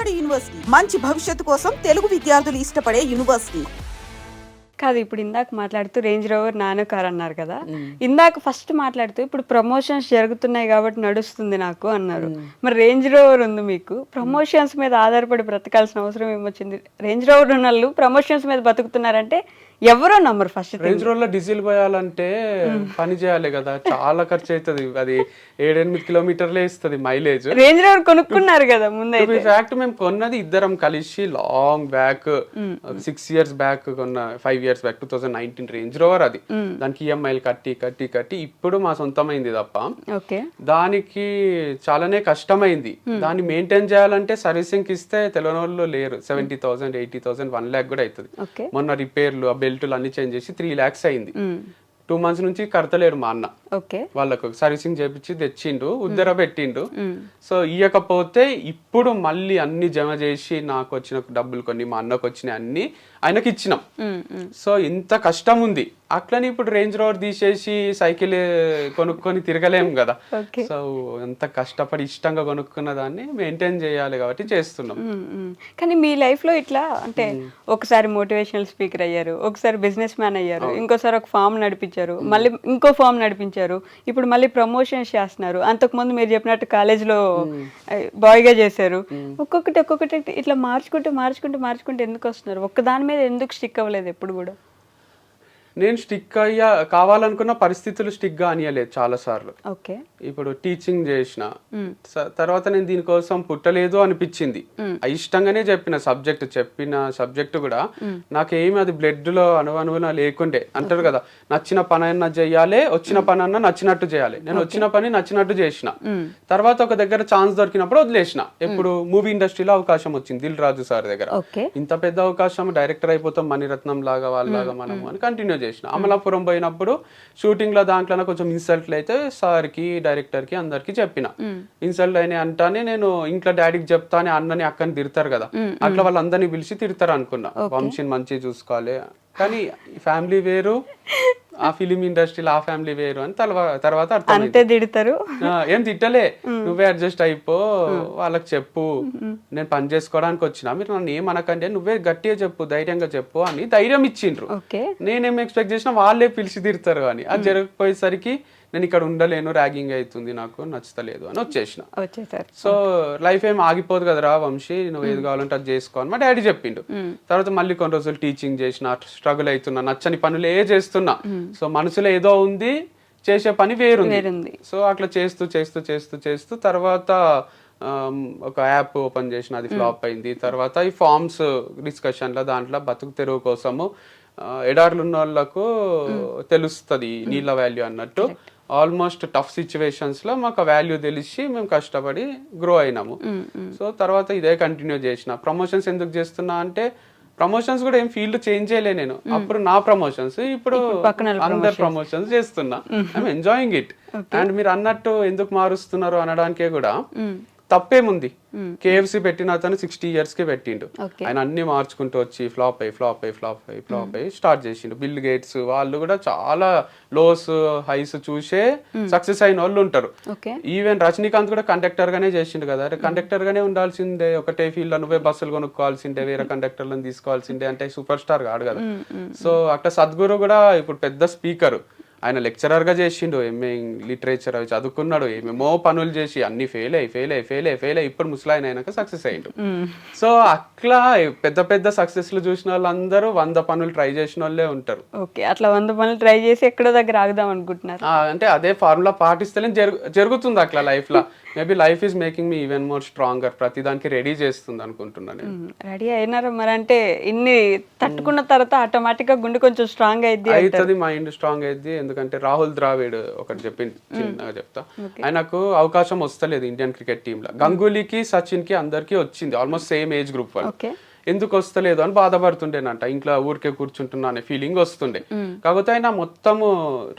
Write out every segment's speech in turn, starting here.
నాడు యూనివర్సిటీ మంచి భవిష్యత్తు కోసం తెలుగు విద్యార్థులు ఇష్టపడే యూనివర్సిటీ. కాదు, ఇప్పుడు ఇందాక మాట్లాడుతూ రేంజ్ రోవర్ నానో కార్ అన్నారు కదా, ఇందాక ఫస్ట్ మాట్లాడుతూ ఇప్పుడు ప్రమోషన్స్ జరుగుతున్నాయి కాబట్టి నడుస్తుంది నాకు అన్నారు. మరి రేంజ్ రోవర్ ఉంది మీకు, ప్రమోషన్స్ మీద ఆధారపడి బ్రతకాల్సిన అవసరం ఏమొచ్చింది? రేంజ్ రోవర్ ఉన్న వాళ్ళు ప్రమోషన్స్ మీద బతుకుతున్నారంటే ఎవరో నమ్మరు. ఫస్ట్ రేంజ్ రోవర్ లో డీజిల్ పోయాలంటే పని చేయాలి కదా, చాలా ఖర్చు అవుతుంది. అది 7-8 కిలోమీటర్లే ఇస్తుంది మైలేజ్. రేంజ్ రోవర్ కొనుక్కున్నారు కదా ముందైతే. ఫ్యాక్ట్ మేము కొన్నది ఇద్దరం కలిసి లాంగ్ బ్యాక్ 6 years బ్యాక్ కొన్న, 5 years బ్యాక్ 2019 రేంజ్ రోవర్. అది దానికి ఈఎంఐలు కట్టి కట్టి కట్టి ఇప్పుడు మా సొంతమైంది తప్ప దానికి చాలానే కష్టమైంది. దాన్ని మెయింటైన్ చేయాలంటే సర్వీసింగ్ ఇస్తే తెలియని వాళ్ళు లేరు. 70,000 80,000 1 lakh కూడా అవుతుంది. మొన్న రిపేర్లు బెల్టులు అన్ని చేంజ్ చేసి 3 lakhs అయింది. 2 months నుంచి కడతలేడు మా అన్న. వాళ్ళకు సర్వీసింగ్ చేపించి తెచ్చిండు, ఉద్దర పెట్టిండు. సో ఇయ్యకపోతే ఇప్పుడు మళ్ళీ అన్ని జమ చేసి నాకు వచ్చిన డబ్బులు కొన్ని, మా అన్నకు వచ్చిన అన్ని ఆయనకి ఇచ్చినాం. సో ఇంత కష్టం ఉంది. అట్లని ఇప్పుడు రేంజ్ రోవర్ తీసేసి సైకిల్ కొనుక్కొని తిరగలేము కదా. సో ఎంత కష్టపడి ఇష్టంగా కొనుక్కున్న దాన్ని మెయింటైన్ చేయాలి కాబట్టి చేస్తున్నాం. కానీ మీ లైఫ్ లో ఇట్లా అంటే ఒకసారి మోటివేషనల్ స్పీకర్ అయ్యారు, ఒకసారి బిజినెస్ మ్యాన్ అయ్యారు, ఇంకోసారి ఒక ఫామ్ నడిపించారు, మళ్ళీ ఇంకో ఫామ్ నడిపించారు, ఇప్పుడు మళ్ళీ ప్రమోషన్స్ చేస్తున్నారు. అంతకుముందు మీరు చెప్పినట్టు కాలేజ్లో బాయ్ గా చేశారు. ఒక్కొక్కటి ఇట్లా మార్చుకుంటూ ఎందుకు వస్తున్నారు? ఒక్కదాని మీద ఎందుకు స్టిక్ అవ్వలేదు ఎప్పుడు కూడా? నేను స్టిక్ అయ్యా కావాలనుకున్న పరిస్థితులు స్టిక్ గా అనియలేదు చాలా సార్లు. ఇప్పుడు టీచింగ్ చేసిన తర్వాత నేను దీనికోసం పుట్టలేదు అనిపించింది. ఇష్టంగానే చెప్పిన సబ్జెక్ట్ కూడా నాకేమి అది బ్లడ్ లో అనువనువున లేకుండే. అంటారు కదా, నచ్చిన పని అన్నా చెయ్యాలి, వచ్చిన పని అన్నా నచ్చినట్టు చేయాలి. నేను వచ్చిన పని నచ్చినట్టు చేసిన. తర్వాత ఒక దగ్గర ఛాన్స్ దొరికినప్పుడు వదిలేసిన. ఎప్పుడు మూవీ ఇండస్ట్రీలో అవకాశం వచ్చింది దిల్ రాజు సార్ దగ్గర. ఇంత పెద్ద అవకాశం, డైరెక్టర్ అయిపోతాం మణిరత్నం లాగా వాళ్ళలాగా మనం అని కంటిన్యూ చేసిన. అమలాపురం పోయినప్పుడు షూటింగ్ లో దాంట్లో కొంచెం ఇన్సల్ట్ అయితే సార్ కి, డైరెక్టర్ కి, అందరికి చెప్పిన. ఇన్సల్ట్ అయినా అంటానే నేను ఇంట్లో డాడీకి చెప్తానే అన్నని అక్కని తిడతారు కదా, అట్లా వాళ్ళందరినీ పిలిచి తిడతారు అనుకున్నా. వంశీని మంచిగా చూసుకోవాలి, కానీ ఫ్యామిలీ వేరు, ఆ ఫిలిం ఇండస్ట్రీలో ఆ ఫ్యామిలీ వేరు అని తర్వాత అంతే తిడతారు. ఏం తిట్టలే, నువ్వే అడ్జస్ట్ అయిపో, వాళ్ళకి చెప్పు, నేను పని చేసుకోవడానికి వచ్చినా, మీరు నన్ను ఏమనకండి, నువ్వే గట్టిగా చెప్పు, ధైర్యంగా చెప్పు అని ధైర్యం ఇచ్చిండ్రు. నేనేం ఎక్స్పెక్ట్ చేసినా వాళ్ళే పిలిచి తిడతారు అని. అది జరగకపోయేసరికి నేను ఇక్కడ ఉండలేను, ర్యాగింగ్ అవుతుంది, నాకు నచ్చలేదు అని వచ్చేసిన. సో లైఫ్ ఏం ఆగిపోదు కదరా వంశీ, నువ్వు ఏది కావాలంటే అది చేసుకో అని మా డాడీ చెప్పిండు. తర్వాత మళ్ళీ కొన్ని రోజులు టీచింగ్ చేసిన, స్ట్రగుల్ అవుతున్నా, నచ్చని పనులు చేస్తున్నా. సో మనసులో ఏదో ఉంది, చేసే పని వేరుంది. సో అట్లా చేస్తూ తర్వాత ఒక యాప్ ఓపెన్ చేసిన, అది ఫ్లాప్ అయింది. తర్వాత ఈ ఫార్మ్స్ డిస్కషన్లో దాంట్లో బతుకు తెరువు కోసము ఎడార్లు ఉన్న వాళ్ళకు తెలుస్తుంది నీళ్ళ వాల్యూ అన్నట్టు. ఆల్మోస్ట్ టఫ్ సిచ్యువేషన్స్ లో మాకు వాల్యూ తెలిసి మేము కష్టపడి గ్రో అయినాము. సో తర్వాత ఇదే కంటిన్యూ చేసిన. ప్రమోషన్స్ ఎందుకు చేస్తున్నా అంటే, ప్రమోషన్స్ కూడా ఏం ఫీల్డ్ చేంజ్ చేయలే నేను. అప్పుడు నా ప్రమోషన్స్, ఇప్పుడు అందరు ప్రమోషన్స్ చేస్తున్నా. I'm enjoying it. అండ్ మీరు అన్నట్టు ఎందుకు మారుస్తున్నారు అనడానికే కూడా తప్పేముంది. కేఎఫ్సి పెట్టిన అతను 60 years కి పెట్టిండు. ఆయన అన్ని మార్చుకుంటూ వచ్చి ఫ్లాప్ అయ్యి స్టార్ట్ చేసిండు. బిల్ గేట్స్ వాళ్ళు కూడా చాలా లోస్ హైస్ చూసే సక్సెస్ అయిన వాళ్ళు ఉంటారు. ఈవెన్ రజనీకాంత్ కూడా కండక్టర్ గానే చేసిండు కదా. కండక్టర్ గానే ఉండాల్సిందే, ఒకటే ఫీల్డ్ లో నువ్వే బస్సులు కొనుక్కోవాల్సిందే, వేరే కండక్టర్లను తీసుకోవాల్సిందే అంటే సూపర్ స్టార్ కాదు కదా. సో అట్లా సద్గురు కూడా ఇప్పుడు పెద్ద స్పీకర్, ఆయన లెక్చరర్ గా చేసిండు, ఎంఏ లిటరేచర్ అవి చదువుకున్నాడు, ఏమేమో పనులు చేసి అన్ని ఫెయిల్ అయ్యి ఇప్పుడు ముసలాయన అయినాక సక్సెస్ అయ్యిండు. సో అట్లా పెద్ద సక్సెస్లు చూసిన వాళ్ళందరూ 100 పనులు ట్రై చేసిన వాళ్ళే ఉంటారు. అట్లా 100 పనులు ట్రై చేసి ఎక్కడో దగ్గర ఆగుదాం అనుకుంటున్నారు. అంటే అదే ఫార్ములా పాటిస్తేనే జరుగుతుంది అట్లా లైఫ్ లో. Maybe life is making me even more stronger. ప్రతి దానికి రెడీ చేస్తుంది అనుకుంటున్నాను. రెడీ అయినారా మరి? అంటే ఇన్ని తట్టుకున్న తర్వాత ఆటోమేటిక్ గా గుండె కొంచెం స్ట్రాంగ్ అవుతుంది, మైండ్ స్ట్రాంగ్ అయింది. ఎందుకంటే రాహుల్ ద్రావిడ్ ఒకటి చిన్నగా చెప్తా, ఆయనకు అవకాశం వస్తలేదు ఇండియన్ క్రికెట్ టీమ్ లో. గంగూలీకి, సచిన్ కి అందరికి వచ్చింది, ఆల్మోస్ట్ సేమ్ ఏజ్ గ్రూప్ వాళ్ళు. ఎందుకు వస్తలేదు అని బాధపడుతుండేనంట, ఇంట్లో ఊరికే కూర్చుంటున్నా అనే ఫీలింగ్ వస్తుండే. కాకపోతే ఆయన మొత్తము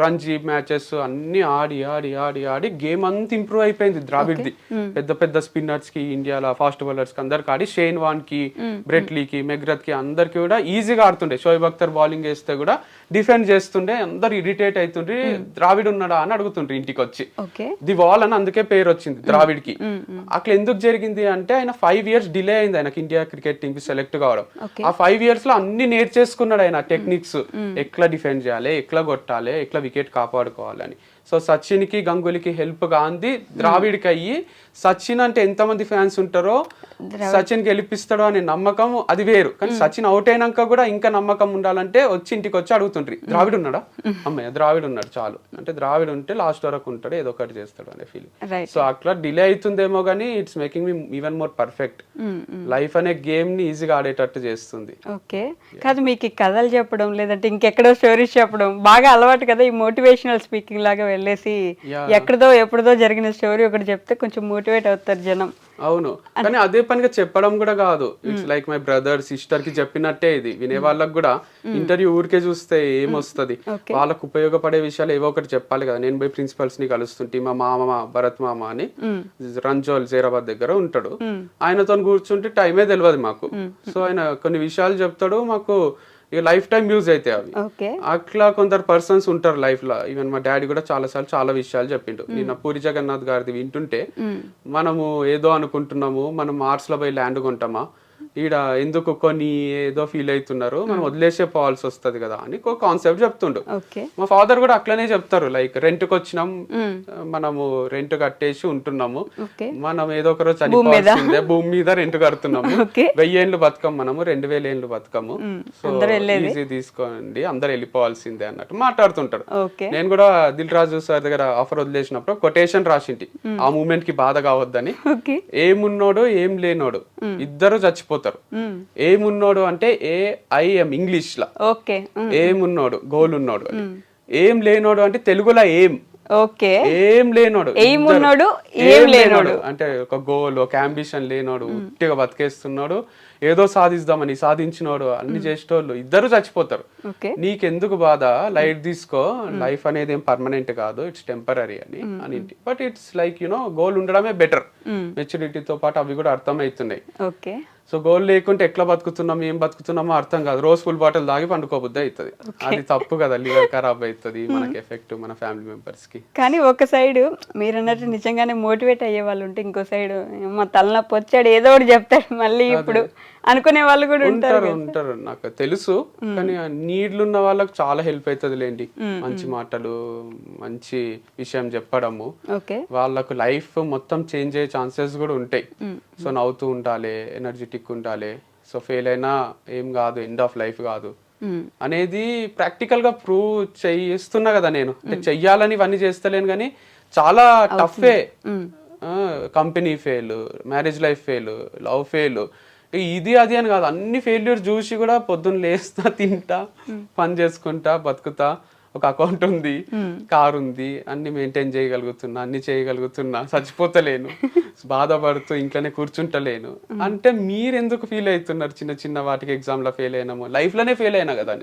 రంజీ మ్యాచెస్ అన్ని ఆడి ఆడి ఆడి ఆడి గేమ్ అంతా ఇంప్రూవ్ అయిపోయింది ద్రావిడ్ది. పెద్ద పెద్ద స్పిన్నర్స్ కి, ఇండియాలో ఫాస్ట్ బౌలర్స్ కి అందరికి ఆడి, షేన్ వాన్ కి, బ్రెట్లీకి, మెగ్రత్ కి అందరికి కూడా ఈజీగా ఆడుతుండే. షోయబ్ అఖ్తర్ బౌలింగ్ వేస్తే కూడా డిఫెండ్ చేస్తుండే, అందరు ఇరిటేట్ అవుతుండ్రి, ద్రావిడ్ ఉన్నాడా అని అడుగుతుండ్రి ఇంటికి వచ్చి. ది వాల్ అని అందుకే పేరు వచ్చింది ద్రావిడ్ కి. అట్లా ఎందుకు జరిగింది అంటే ఆయన 5 years డిలే అయింది ఆయనకి ఇండియా క్రికెట్ టీమ్ కి సెలెక్ట్ కావడం. ఆ 5 years లో అన్ని నేర్చేసుకున్నాడు ఆయన టెక్నిక్స్, ఎట్లా డిఫెండ్ చేయాలి, ఎట్లా కొట్టాలి, ఎట్లా వికెట్ కాపాడుకోవాలని. సో సచిన్ కి, గంగూలీకి హెల్ప్ గాంధీ ద్రావిడ్కి అయ్యి, సచిన్ అంటే ఎంతమంది ఫ్యాన్స్ ఉంటారో సచిన్ గెలిపిస్తాడో అనే నమ్మకం అది వేరు. కానీ సచిన్ అవుట్ అయినాక కూడా ఇంకా నమ్మకం ఉండాలంటే వచ్చి ఇంటికి వచ్చి అడుగుతుండ్రి, ద్రావిడ్ ఉన్నాడా, అమ్మయ్య ద్రావిడ్ ఉన్నాడు చాలు, అంటే ద్రావిడ్ ఉంటే లాస్ట్ వరకు ఉంటాడు, ఏదో ఒకటి చేస్తాడు అనే ఫీలింగ్. సో అట్లా డిలే అవుతుందేమో కానీ it's making me even more perfect. Life అనే గేమ్ ని ఈజీగా ఆడేటట్టు చేస్తుంది. ఓకే, కాదు మీకు ఈ కథలు చెప్పడం లేదంటే ఇంకెక్కడో స్టోరీస్ చెప్పడం బాగా అలవాటు కదా, ఈ మోటివేషనల్ స్పీకింగ్ లాగా వెళ్ళేసి ఎక్కడదో ఎప్పుడుదో జరిగిన స్టోరీ ఒకటి చెప్తే కొంచెం మోటివేట్ అవుతారు జనం. అవును, కానీ అదే పనిగా చెప్పడం కూడా కాదు, it's like my brother sister కి చెప్పినట్టే ఇది. వినే వాళ్ళకి కూడా ఇంటర్వ్యూ ఊరికే చూస్తే ఏమొస్తుంది, వాళ్ళకు ఉపయోగపడే విషయాలు ఏవో ఒకటి చెప్పాలి కదా. నేను పోయి ప్రిన్సిపల్స్ ని కలుస్తుంటే, మా మామ భరత్ మామ అని రంజోల్ జైరాబాద్ దగ్గర ఉంటాడు, ఆయనతో కూర్చుంటే టైమే తెలియదు మాకు. సో ఆయన కొన్ని విషయాలు చెప్తాడు, మాకు ఇక లైఫ్ టైం యూజ్ అయితే అవి. అట్లా కొందరు పర్సన్స్ ఉంటారు లైఫ్ లో. ఈవెన్ మా డాడీ కూడా చాలా విషయాలు చెప్పిండు. నిన్న పూరి జగన్నాథ్ గారిది వింటుంటే, మనము ఏదో అనుకుంటున్నాము, మనం మార్స్ లో పోయి ల్యాండ్ కొంటామా, ఈడ ఎందుకు కొన్ని ఏదో ఫీల్ అవుతున్నారు, మనం వదిలేసే పోవాల్సి వస్తుంది కదా అని ఒక కాన్సెప్ట్ చెప్తుండు. మా ఫాదర్ కూడా అట్లనే చెప్తారు, లైక్ రెంట్ కి వచ్చినాం, మనము రెంట్ కట్టేసి ఉంటున్నాము, మనం ఏదో ఒక రోజు చనిపోవాల్సిందే, భూమి మీద రెంట్ కడుతున్నాము, 1000 ఏళ్ళు బతకం, మనము 2000 ఏళ్ళు బతకము, సో ఈజీ తీసుకోండి, అందరు వెళ్ళిపోవాల్సిందే అన్నట్టు మాట్లాడుతుంటారు. నేను కూడా దిల్ రాజు సార్ దగ్గర ఆఫర్ వదిలేసినప్పుడు కొటేషన్ రాసింటి, ఆ మూమెంట్ కి బాధ కావద్దని. ఏమున్నోడు ఏం లేనోడు ఇద్దరు చచ్చిపోతారు. ఏమున్నోడు అంటే AIM ఇంగ్లీష్ లా, ఏమున్నోడు గోల్ ఉన్నోడు, ఏం లేనోడు అంటే తెలుగులో ఏం లేనోడు, ఏం లేనోడు అంటే ఒక గోల్, ఒక అంబిషన్ లేనోడు, ఉట్టిగా బతికేస్తున్నాడు, ఏదో సాధిద్దామని సాధించినోడు, అన్ని చేసేటోళ్ళు ఇద్దరు చచ్చిపోతారు. నీకెందుకు బాధ, లైట్ తీసుకో, లైఫ్ అనేది ఏం పర్మనెంట్ కాదు, ఇట్స్ టెంపరీ అని. బట్ ఇట్స్ లైక్ గోల్ ఉండడమే బెటర్. మెచ్యూరిటీతో పాటు అవి కూడా అర్థమవుతున్నాయి. సో గోల్ లేకుంటే ఎట్లా బతుకుతున్నాం, ఏం బతుకుతున్నామో అర్థం కాదు, రోజు ఫుల్ బాటిల్ తాగి పండుకోబుద్ది అవుతుంది, అది తప్పు కదా, లివర్ ఖరాబ్ అవుతుంది, మనకి ఎఫెక్ట్ మన ఫ్యామిలీ మెంబర్స్ కి. కానీ ఒక సైడ్ మీరు అన్నట్టు నిజంగానే మోటివేట్ అయ్యే వాళ్ళు ఉంటే, ఇంకో సైడ్ మా తలనొప్పి వచ్చాడు ఏదో ఒకటి చెప్తాడు మళ్ళీ ఇప్పుడు అనుకునే వాళ్ళు కూడా ఉంటారు నాకు తెలుసు. కానీ నీడ్లున్న వాళ్ళకి చాలా హెల్ప్ అవుతుంది లేండి, మంచి మాటలు, మంచి విషయం చెప్పడము, వాళ్ళకు లైఫ్ మొత్తం చేంజ్ అయ్యే ఛాన్సెస్ కూడా ఉంటాయి. సో నవ్వుతూ ఉండాలి, ఎనర్జెటిక్ ఉండాలి, సో ఫెయిల్ అయినా ఏం కాదు, ఎండ్ ఆఫ్ లైఫ్ కాదు అనేది ప్రాక్టికల్ గా ప్రూవ్ చేస్తున్నా కదా నేను. అంటే చెయ్యాలని ఇవన్నీ చేస్తలేను, కానీ చాలా టఫే. Company fail, marriage life fail, love fail, ఇది అది అని కాదు, అన్ని ఫెయిల్యూర్ చూసి కూడా పొద్దున్న లేస్తా, తింటా, పని చేసుకుంటా, బతుకుతా, ఒక అకౌంట్ ఉంది, కార్ ఉంది, అన్ని మెయింటైన్ చేయగలుగుతున్నా, అన్ని చేయగలుగుతున్నా, చచ్చిపోతలేను, బాధపడుతూ ఇంట్లోనే కూర్చుంటలేను అంటే మీరు ఎందుకు ఫీల్ అవుతున్నారు? చిన్న చిన్న వాటికి ఎగ్జామ్ లో ఫెయిల్ అయినాము, లైఫ్ లోనే ఫెయిల్ అయినా కదా.